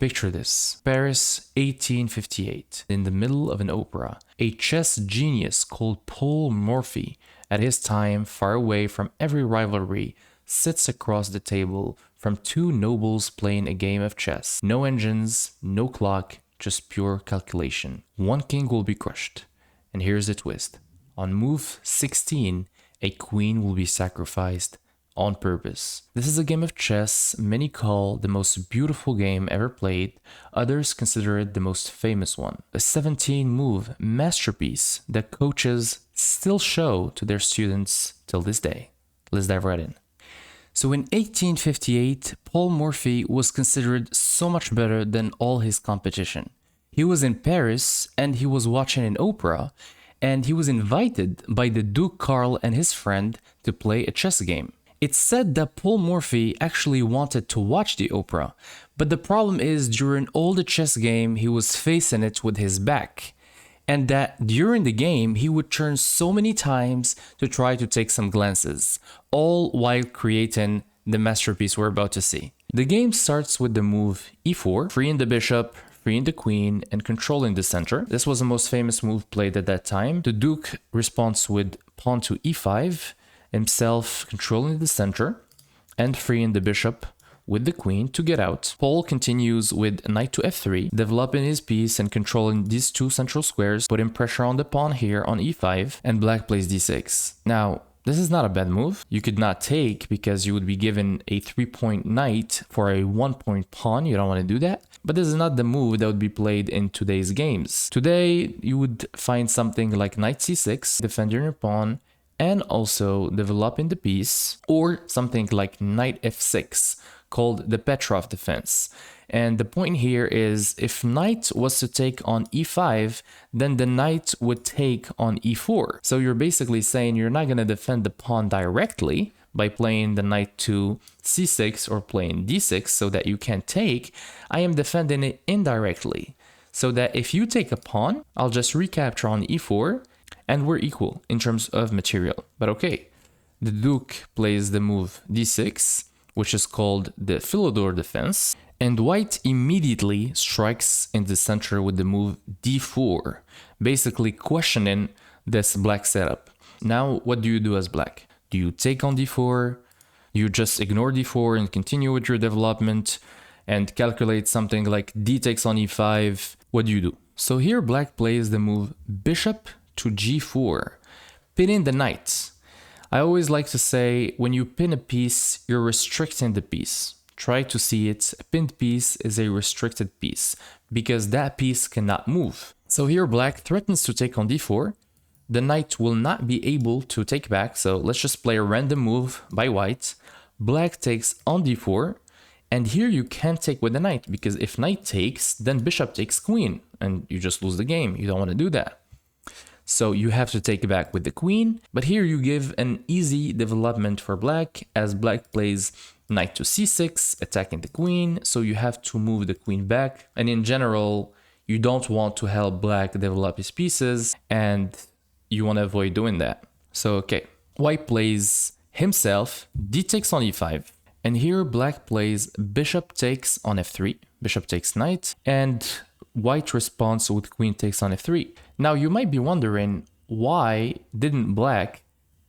Picture this. Paris, 1858. In the middle of an opera, a chess genius called Paul Morphy, at his time far away from every rivalry, sits across the table from two nobles playing a game of chess. No engines, no clock, just pure calculation. One king will be crushed. And here's the twist. On move 16, a queen will be sacrificed on purpose. This is a game of chess many call the most beautiful game ever played. Others consider it the most famous one. A 17-move masterpiece that coaches still show to their students till this day. Let's dive right in. So in 1858, Paul Morphy was considered so much better than all his competition. He was in Paris and he was watching an opera, and he was invited by the Duke Karl and his friend to play a chess game. It's said that Paul Morphy actually wanted to watch the opera, but the problem is during all the chess game he was facing it with his back, and that during the game he would turn so many times to try to take some glances, all while creating the masterpiece we're about to see. The game starts with the move e4, freeing the bishop, freeing the queen, and controlling the center. This was the most famous move played at that time. The Duke responds with pawn to e5, himself controlling the center and freeing the bishop with the queen to get out. Paul continues with knight to f3, developing his piece and controlling these two central squares, putting pressure on the pawn here on e5, and black plays d6. Now, this is not a bad move. You could not take because you would be given a 3-point knight for a 1-point pawn. You don't want to do that. But this is not the move that would be played in today's games. Today, you would find something like knight c6, defending your pawn, and also developing the piece, or something like knight f6, called the Petrov defense. And the point here is if knight was to take on e5, then the knight would take on e4. So you're basically saying you're not going to defend the pawn directly by playing the knight to c6 or playing d6 so that you can't take. I am defending it indirectly so that if you take a pawn, I'll just recapture on e4 and we're equal in terms of material. But okay, the Duke plays the move d6, which is called the Philidor defense, and white immediately strikes in the center with the move d4, basically questioning this black setup. Now, what do you do as black? Do you take on d4? You just ignore d4 and continue with your development and calculate something like d takes on e5? What do? So here black plays the move bishop to g4, pinning the knight. I always like to say, when you pin a piece, you're restricting the piece. Try to see it. A pinned piece is a restricted piece because that piece cannot move. So here black threatens to take on d4. The knight will not be able to take back, so let's just play a random move by white. Black takes on d4, and here you can't take with the knight because if knight takes, then bishop takes queen, and you just lose the game. You don't want to do that. So you have to take it back with the queen, but here you give an easy development for black as black plays knight to c6, attacking the queen, so you have to move the queen back. And in general, you don't want to help black develop his pieces, and you want to avoid doing that. So okay, white plays himself, d takes on e5, and here black plays bishop takes on f3, bishop takes knight, and white responds with queen takes on f3. Now you might be wondering, why didn't black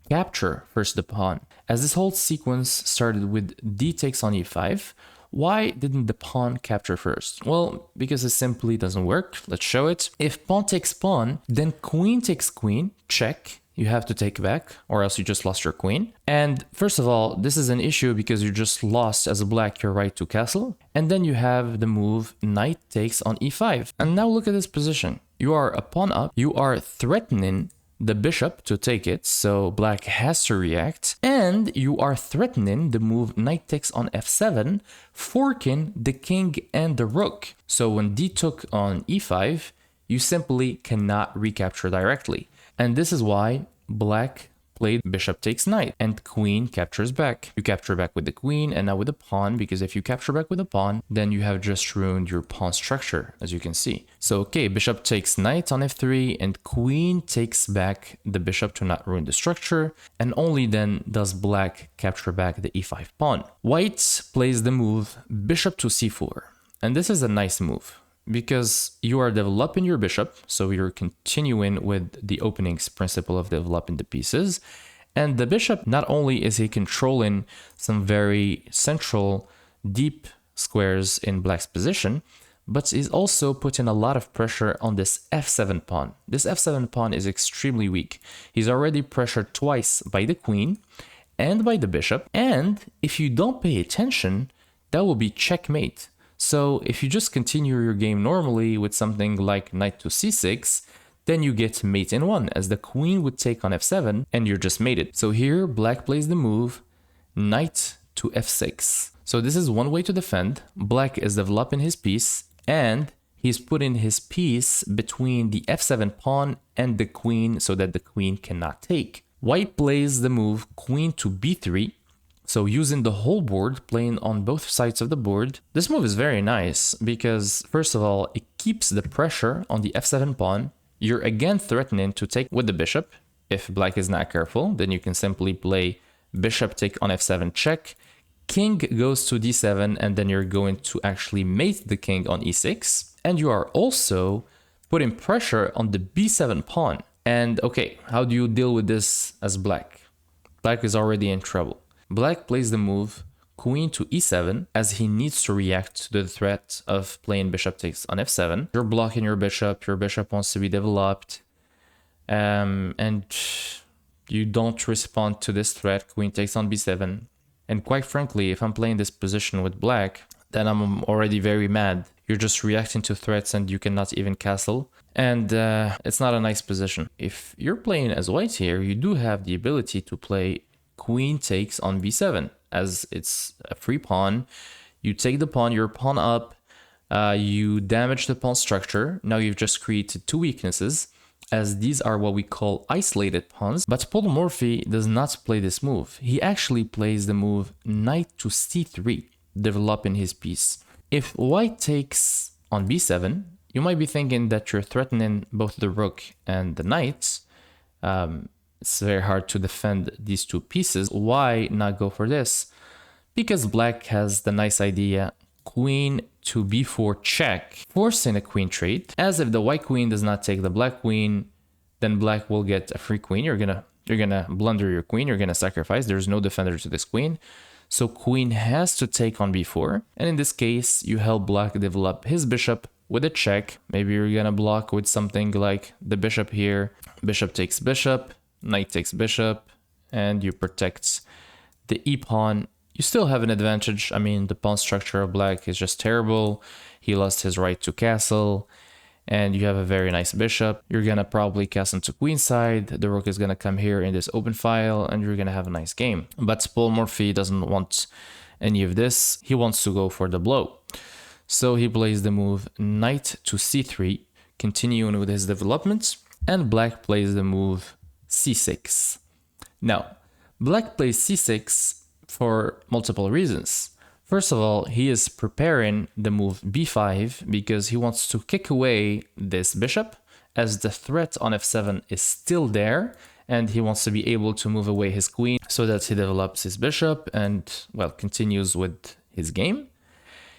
capture first the pawn? As this whole sequence started with d takes on e5, why didn't the pawn capture first? Well, because it simply doesn't work. Let's show it. If pawn takes pawn, then queen takes queen, check. You have to take back, or else you just lost your queen. And first of all, this is an issue because you just lost as a black your right to castle. And then you have the move knight takes on e5. And now look at this position. You are a pawn up, you are threatening the bishop to take it, so black has to react, and you are threatening the move knight takes on f7, forking the king and the rook. So when d took on e5, you simply cannot recapture directly. And this is why black played bishop takes knight and queen captures back. You capture back with the queen and now with the pawn, because if you capture back with the pawn, then you have just ruined your pawn structure, as you can see. So okay, bishop takes knight on f3 and queen takes back the bishop to not ruin the structure, and only then does black capture back the e5 pawn. White plays the move bishop to c4. And this is a nice move because you are developing your bishop, so you're continuing with the openings principle of developing the pieces. And the bishop, not only is he controlling some very central, deep squares in black's position, but is also putting a lot of pressure on this f7 pawn. This f7 pawn is extremely weak. He's already pressured twice by the queen and by the bishop, and if you don't pay attention, that will be checkmate. So if you just continue your game normally with something like knight to c6, then you get mate in one, as the queen would take on f7 and you're just mated. So here black plays the move knight to f6. So this is one way to defend. Black is developing his piece and he's putting his piece between the f7 pawn and the queen so that the queen cannot take. White plays the move queen to b3. So using the whole board, playing on both sides of the board. This move is very nice because first of all, it keeps the pressure on the f7 pawn. You're again threatening to take with the bishop. If black is not careful, then you can simply play bishop take on f7 check. King goes to d7 and then you're going to actually mate the king on e6. And you are also putting pressure on the b7 pawn. And okay, how do you deal with this as black? Black is already in trouble. Black plays the move queen to e7 as he needs to react to the threat of playing bishop takes on f7. You're blocking your bishop wants to be developed, and you don't respond to this threat, queen takes on b7. And quite frankly, if I'm playing this position with black, then I'm already very mad. You're just reacting to threats and you cannot even castle. And it's not a nice position. If you're playing as white here, you do have the ability to play queen takes on b7, as it's a free pawn. You take the pawn, your pawn up, you damage the pawn structure. Now you've just created two weaknesses, as these are what we call isolated pawns. But Paul Morphy does not play this move. He actually plays the move knight to c3, developing his piece. If white takes on b7, you might be thinking that you're threatening both the rook and the knight. It's very hard to defend these two pieces. Why not go for this? Because black has the nice idea queen to b4 check, forcing a queen trade. As if the white queen does not take the black queen, then black will get a free queen. You're gonna blunder your queen, you're gonna sacrifice. There's no defender to this queen. So queen has to take on b4. And in this case, you help black develop his bishop with a check. Maybe you're gonna block with something like the bishop here. Bishop takes bishop, knight takes bishop, and you protect the e-pawn. You still have an advantage. I mean, the pawn structure of black is just terrible. He lost his right to castle, and you have a very nice bishop. You're gonna probably castle to queenside. The rook is gonna come here in this open file, and you're gonna have a nice game. But Paul Morphy doesn't want any of this. He wants to go for the blow. So he plays the move knight to c3, continuing with his developments, and black plays the move c6. Now, black plays c6 for multiple reasons. First of all, he is preparing the move b5 because he wants to kick away this bishop, as the threat on f7 is still there, and he wants to be able to move away his queen so that he develops his bishop and, well, continues with his game.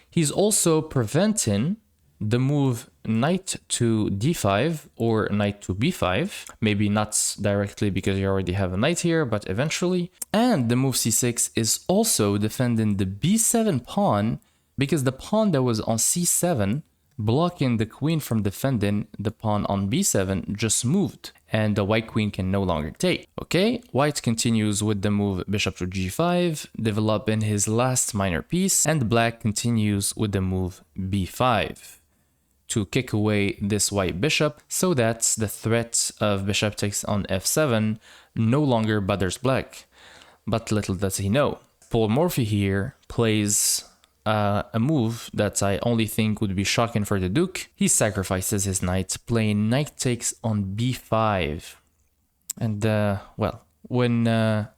He's also preventing the move knight to d5 or knight to b5, maybe not directly because you already have a knight here, but eventually. And the move c6 is also defending the b7 pawn, because the pawn that was on c7 blocking the queen from defending the pawn on b7 just moved, and the white queen can no longer take. Okay, white continues with the move bishop to g5, developing his last minor piece, and black continues with the move b5 to kick away this white bishop so that the threat of bishop takes on f7 no longer bothers black. But little does he know, Paul Morphy here plays a move that I only think would be shocking for the duke. He sacrifices his knight, playing knight takes on b5. And well, when a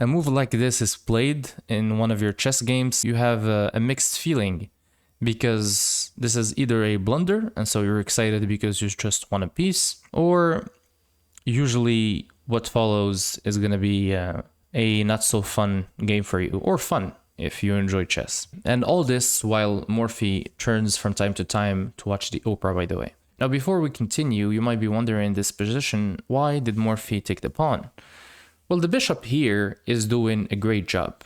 move like this is played in one of your chess games, you have a mixed feeling, because this is either a blunder, and so you're excited because you just won a piece, or usually what follows is going to be a not so fun game for you, or fun. if you enjoy chess. And all this while Morphy turns from time to time to watch the opera, by the way. Now, before we continue, you might be wondering in this position, why did Morphy take the pawn? Well, the bishop here is doing a great job.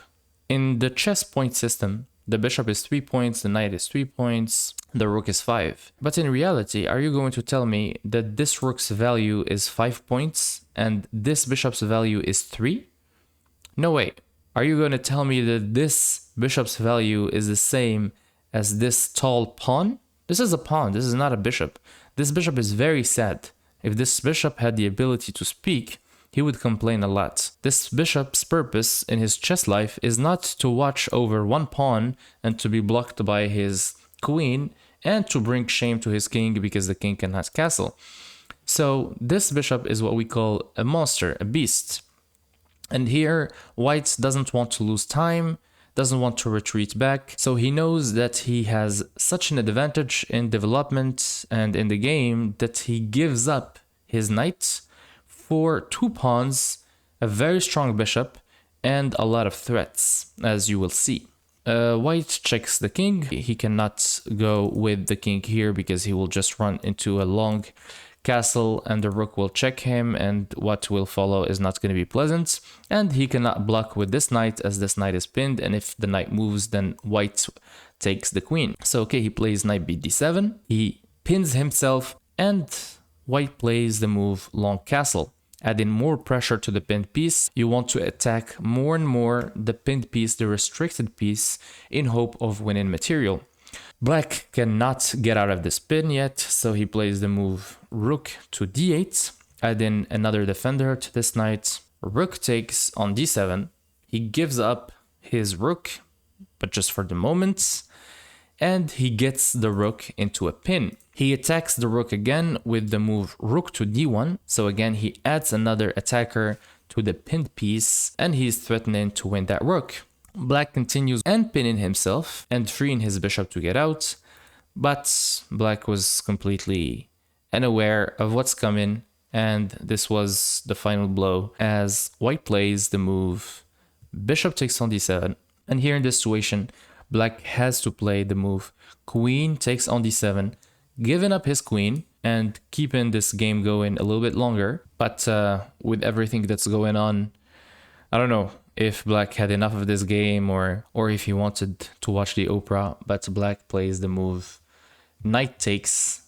In the chess point system, the bishop is 3 points, the knight is 3 points, the rook is 5. But in reality, are you going to tell me that this rook's value is 5 points and this bishop's value is 3? No way. Are you going to tell me that this bishop's value is the same as this tall pawn? This is a pawn, this is not a bishop. This bishop is very sad. If this bishop had the ability to speak, he would complain a lot. This bishop's purpose in his chess life is not to watch over one pawn and to be blocked by his queen and to bring shame to his king because the king cannot castle. So this bishop is what we call a monster, a beast. And here, white doesn't want to lose time, doesn't want to retreat back, so he knows that he has such an advantage in development and in the game that he gives up his knight for 2 pawns, a very strong bishop, and a lot of threats, as you will see. White checks the king. He cannot go with the king here because he will just run into a long castle and the rook will check him, and what will follow is not going to be pleasant. And he cannot block with this knight as this knight is pinned, and if the knight moves, then white takes the queen. So okay, he plays knight b7, he pins himself, and white plays the move long castle. Adding more pressure to the pinned piece, you want to attack more and more the pinned piece, the restricted piece, in hope of winning material. Black cannot get out of this pin yet, so he plays the move rook to d8, adding another defender to this knight. Rook takes on d7. He gives up his rook, but just for the moment, and he gets the rook into a pin. He attacks the rook again with the move rook to d1, so again he adds another attacker to the pinned piece, and he's threatening to win that rook. Black continues and pinning himself and freeing his bishop to get out, but black was completely unaware of what's coming, and this was the final blow as white plays the move bishop takes on d7. And here in this situation, black has to play the move queen takes on d7, giving up his queen and keeping this game going a little bit longer. But with everything that's going on, I don't know if black had enough of this game or if he wanted to watch the opera, but black plays the move knight takes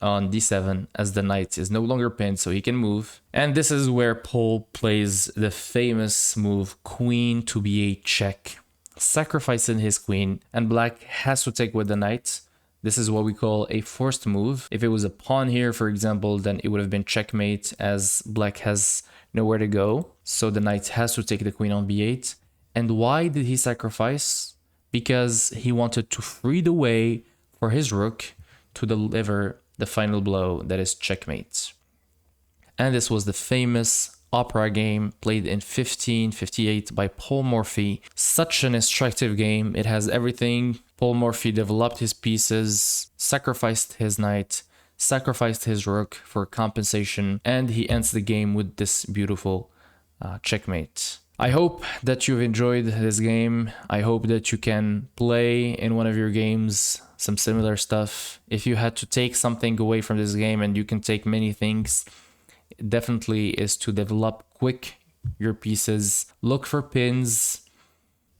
on d7 as the knight is no longer pinned, so he can move. And this is where Paul plays the famous move queen to b8 check, sacrificing his queen, and black has to take with the knight. This is what we call a forced move. If it was a pawn here, for example, then it would have been checkmate as black has nowhere to go. So the knight has to take the queen on b8. And why did he sacrifice? Because he wanted to free the way for his rook to deliver the final blow, that is checkmate. And this was the famous opera game played in 1558 by Paul Morphy. Such an instructive game. It has everything. Paul Morphy developed his pieces, sacrificed his knight, sacrificed his rook for compensation, and he ends the game with this beautiful checkmate. I hope that you've enjoyed this game. I hope that you can play in one of your games some similar stuff. If you had to take something away from this game, and you can take many things, it definitely is to develop quick your pieces. Look for pins.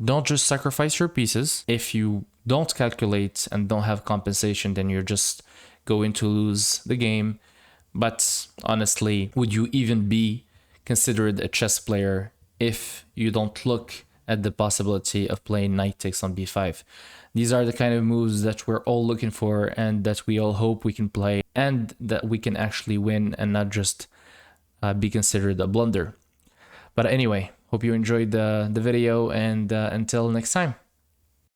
Don't just sacrifice your pieces. If you don't calculate and don't have compensation, then you're just going to lose the game. But honestly, would you even be considered a chess player if you don't look at the possibility of playing knight takes on b5? These are the kind of moves that we're all looking for and that we all hope we can play and that we can actually win and not just be considered a blunder. But anyway, hope you enjoyed the video, and until next time.